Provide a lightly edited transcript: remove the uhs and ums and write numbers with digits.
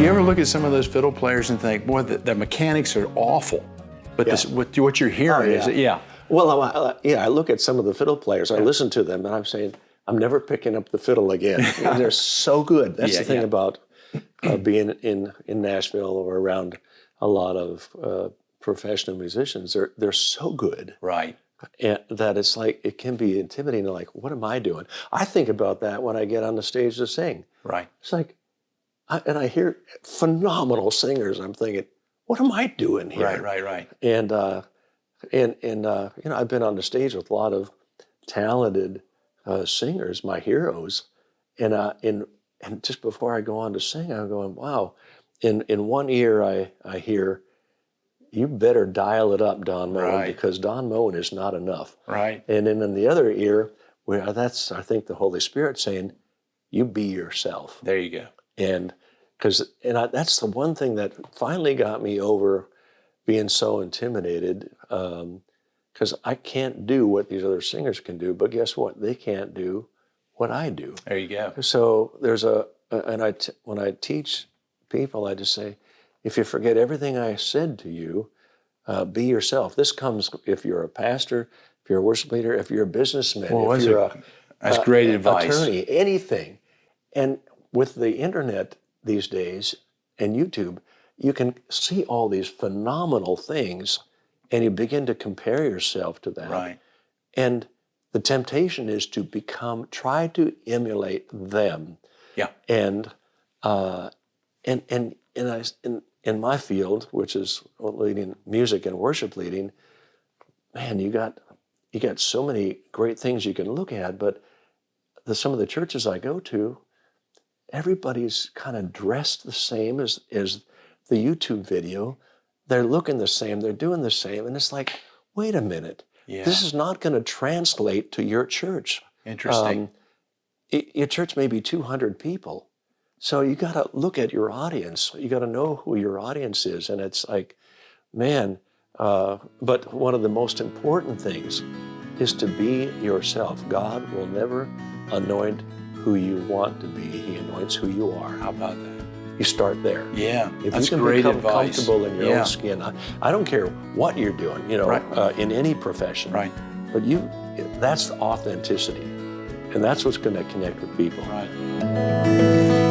you ever look at some of those fiddle players and think, boy, the mechanics are awful, but what you're hearing is, Well, I look at some of the fiddle players, I listen to them, and I'm saying, I'm never picking up the fiddle again. They're so good. That's the thing about being in Nashville or around a lot of professional musicians. They're so good. Right. And that it's like, it can be intimidating, like, what am I doing? I think about that when I get on the stage to sing. Right. It's like, I hear phenomenal singers, I'm thinking, what am I doing here? Right. And I've been on the stage with a lot of talented singers, my heroes, and just before I go on to sing, I'm going, wow. In one ear, I hear, you better dial it up, Don Moen, because Don Moen is not enough. Right. And then in the other ear, that's, I think, the Holy Spirit saying, you be yourself. There you go. And that's the one thing that finally got me over being so intimidated, because I can't do what these other singers can do, but guess what? They can't do what I do. There you go. So there's when I teach people, I just say, if you forget everything I said to you, be yourself. This comes if you're a pastor, if you're a worship leader, if you're a businessman, if you're that's great advice. Attorney, anything. And with the internet these days and YouTube, you can see all these phenomenal things and you begin to compare yourself to that. Right. And the temptation is to try to emulate them. Yeah. And in my field, which is leading music and worship leading, man, you got so many great things you can look at, but some of the churches I go to, everybody's kind of dressed the same as the YouTube video. They're looking the same, they're doing the same, and it's like, wait a minute, this is not going to translate to your church. Interesting. Your church may be 200 people, so you got to look at your audience. You got to know who your audience is, and it's like, man. But one of the most important things is to be yourself. God will never anoint who you want to be. He anoints who you are. How about that? You start there. Yeah, if that's you can great become advice. Comfortable in your own skin, I don't care what you're doing, in any profession. Right. But that's authenticity, and that's what's going to connect with people. Right.